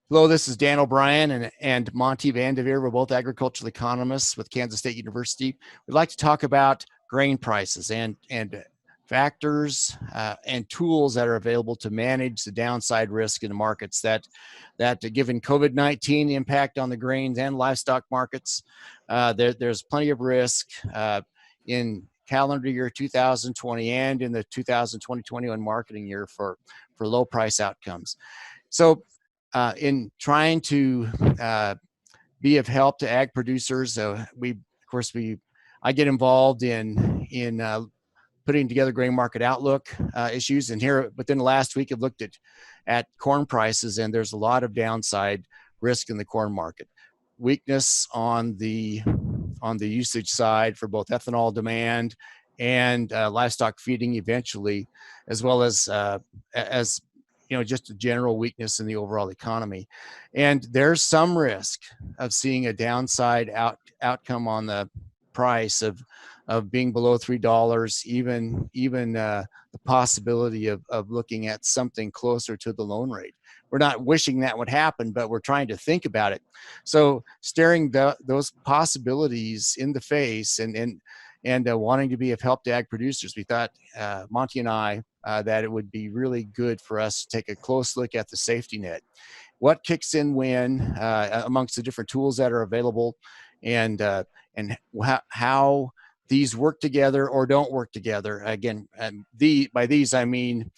Hello, this is Dan O'Brien and Monte Vandeveer. We're both agricultural economists with Kansas State University. We'd like to talk about grain prices and factors and tools that are available to manage the downside risk in the markets that given COVID-19 impact on the grains and livestock markets, there's plenty of risk in calendar year 2020 and in the 2020-21 marketing year for low price outcomes. So in trying to be of help to ag producers, I get involved in putting together grain market outlook issues. And here within the last week, I've looked at corn prices, and there's a lot of downside risk in the corn market. Weakness on the usage side for both ethanol demand and livestock feeding eventually, as well as just a general weakness in the overall economy. And there's some risk of seeing a downside outcome on the price of being below $3, even the possibility of looking at something closer to the loan rate. We're not wishing that would happen, but we're trying to think about it. So staring those possibilities in the face and wanting to be of help to ag producers, we thought, Monty and I, that it would be really good for us to take a close look at the safety net. What kicks in when amongst the different tools that are available, and how these work together or don't work together. Again, by these I mean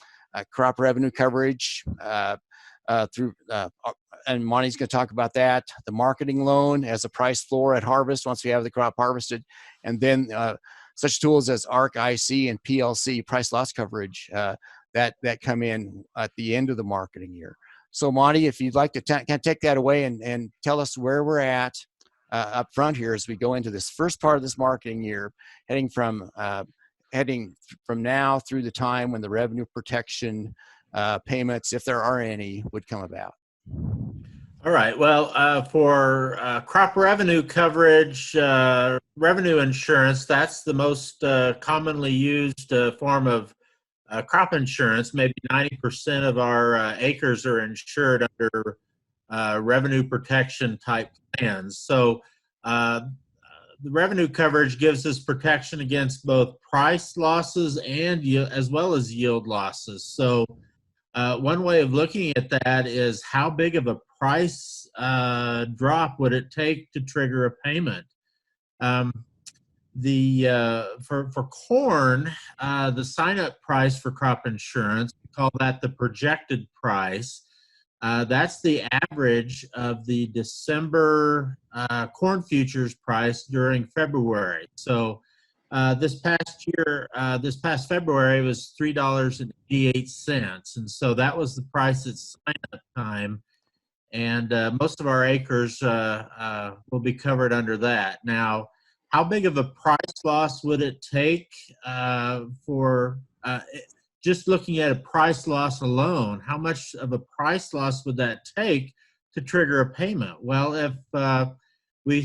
crop revenue coverage and Monty's going to talk about that, the marketing loan as a price floor at harvest once we have the crop harvested, and then such tools as ARC, IC, and PLC, price loss coverage, that come in at the end of the marketing year. So Monty, if you'd like to kind of take that away and tell us where we're at up front here as we go into this first part of this marketing year, heading from now through the time when the revenue protection payments, if there are any, would come about. All right. Well, for crop revenue coverage, revenue insurance, that's the most commonly used form of crop insurance. Maybe 90% of our acres are insured under revenue protection type plans. So the revenue coverage gives us protection against both price losses and as well as yield losses. So one way of looking at that is how big of a price drop would it take to trigger a payment? For corn, the sign-up price for crop insurance, we call that the projected price. That's the average of the December corn futures price during February. So this past February was $3.88, and so that was the price at sign-up time. And most of our acres will be covered under that. Now, how big of a price loss would it take for just looking at a price loss alone? How much of a price loss would that take to trigger a payment? Well, if we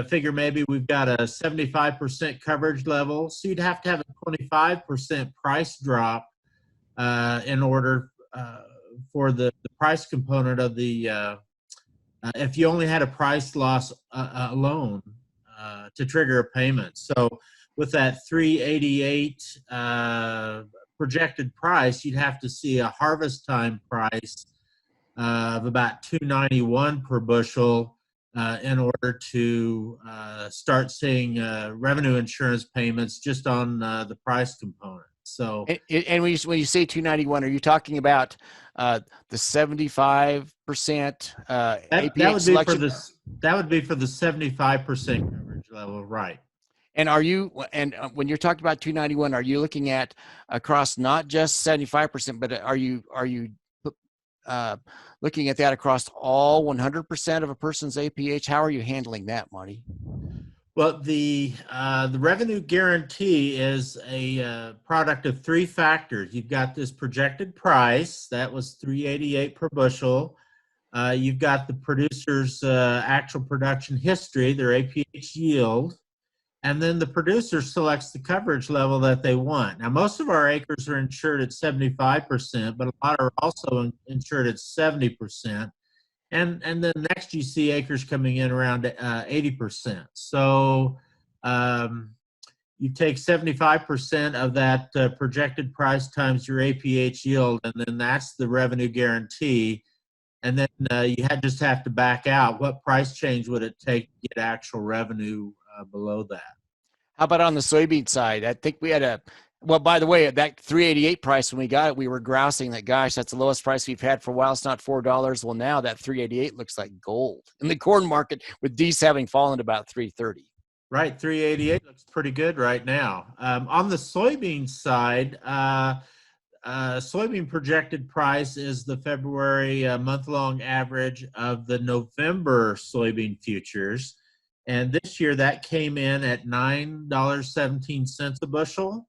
figure maybe we've got a 75% coverage level, so you'd have to have a 25% price drop in order for the price component of the, if you only had a price loss alone to trigger a payment. So with that 388 projected price, you'd have to see a harvest time price of about $2.91 per bushel in order to start seeing revenue insurance payments just on the price component. So, and when you say 291, are you talking about the 75% APH selection? That would be for the 75% coverage level, right? And when you're talking about 291, are you looking at across not just 75%, but are you looking at that across all 100% of a person's APH? How are you handling that, Marty? Well, the revenue guarantee is a product of three factors. You've got this projected price, that was $3.88 per bushel. You've got the producer's actual production history, their APH yield, and then the producer selects the coverage level that they want. Now, most of our acres are insured at 75%, but a lot are also insured at 70%. and then next you see acres coming in around 80%. So you take 75% of that projected price times your APH yield, and then that's the revenue guarantee. And then just have to back out what price change would it take to get actual revenue below that. How about on the soybean side? I think we had well, by the way, that 388 price, when we got it, we were grousing that, gosh, that's the lowest price we've had for a while. It's not $4. Well, now that 388 looks like gold in the corn market, with D's having fallen to about 330. Right, 388 looks pretty good right now. On the soybean side, soybean projected price is the February month-long average of the November soybean futures. And this year that came in at $9.17 a bushel.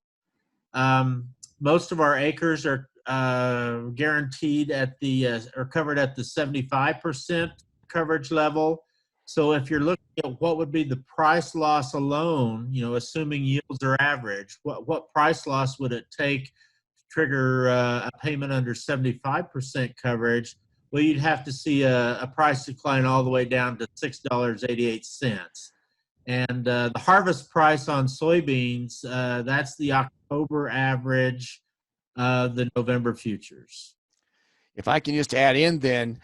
Most of our acres are guaranteed at or covered at the 75% coverage level. So if you're looking at what would be the price loss alone, assuming yields are average, what price loss would it take to trigger a payment under 75% coverage? Well, you'd have to see a price decline all the way down to $6.88. And the harvest price on soybeans, that's the October average of the November futures. If I can just add in, then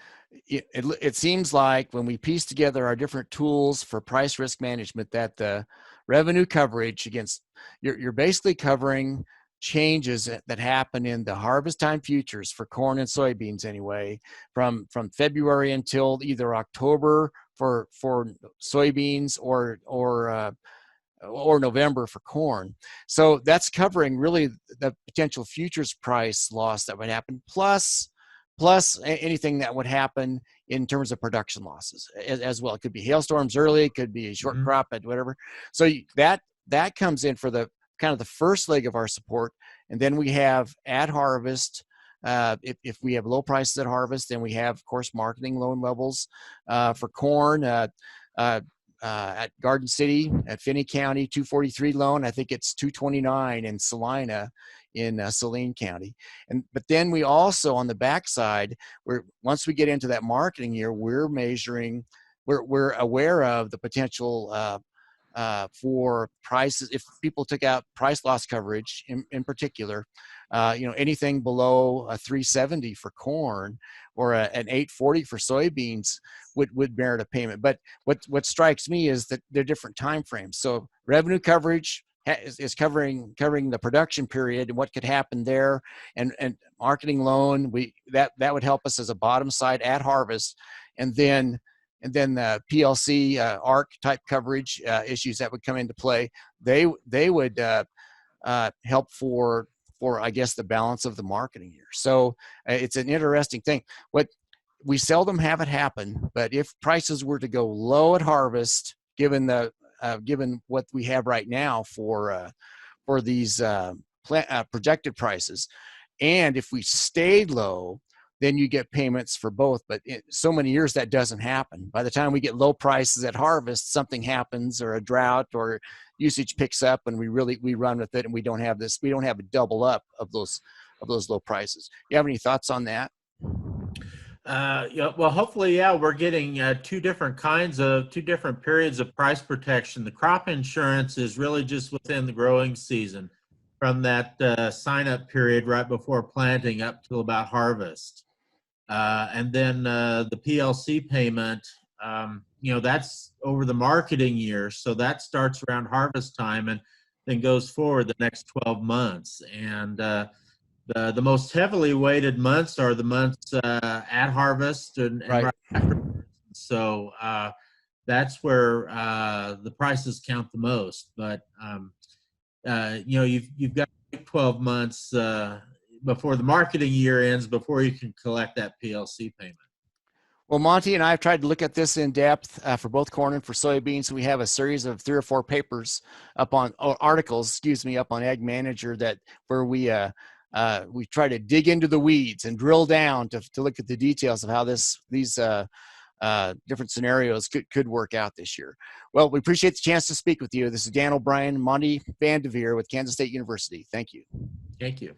it seems like when we piece together our different tools for price risk management, that the revenue coverage against, you're basically covering changes that happen in the harvest time futures for corn and soybeans anyway, from February until either October for soybeans or November for corn. So that's covering really the potential futures price loss that would happen, plus anything that would happen in terms of production losses as well. It could be hailstorms early, it could be a short crop at whatever. So that comes in for the kind of the first leg of our support. And then we have at harvest, if we have low prices at harvest, then we have, of course, marketing loan levels for corn at Garden City, at Finney County, 243 loan. I think it's 229 in Salina in Saline County. But then we also, on the backside, once we get into that marketing year, we're measuring, we're aware of the potential for prices. If people took out price loss coverage in particular, anything below a 370 for corn or an 840 for soybeans would merit a payment. But what strikes me is that they're different time frames. So revenue coverage is covering the production period and what could happen there, and marketing loan, that would help us as a bottom side at harvest, and then the PLC ARC type coverage issues that would come into play, they would help for I guess the balance of the marketing year. So it's an interesting thing. What we seldom have it happen, but if prices were to go low at harvest, given what we have right now for these projected prices, and if we stayed low, then you get payments for both. But in so many years that doesn't happen. By the time we get low prices at harvest, something happens, or a drought, or usage picks up, and we run with it, and we don't have a double up of those low prices. You have any thoughts on that? Yeah, well, hopefully, we're getting two different periods of price protection. The crop insurance is really just within the growing season, from that sign-up period right before planting up till about harvest. And then the PLC payment, that's over the marketing year. So that starts around harvest time and then goes forward the next 12 months. And the most heavily weighted months are the months at harvest and right after. So that's where the prices count the most. But, you've got 12 months before the marketing year ends before you can collect that PLC payment. Well, Monty and I have tried to look at this in depth for both corn and for soybeans. We have a series of 3 or 4 papers articles up on Ag Manager where we try to dig into the weeds and drill down to look at the details of how these different scenarios could work out this year. Well, we appreciate the chance to speak with you. This is Dan O'Brien, Monte Vandeveer with Kansas State University. Thank you. Thank you.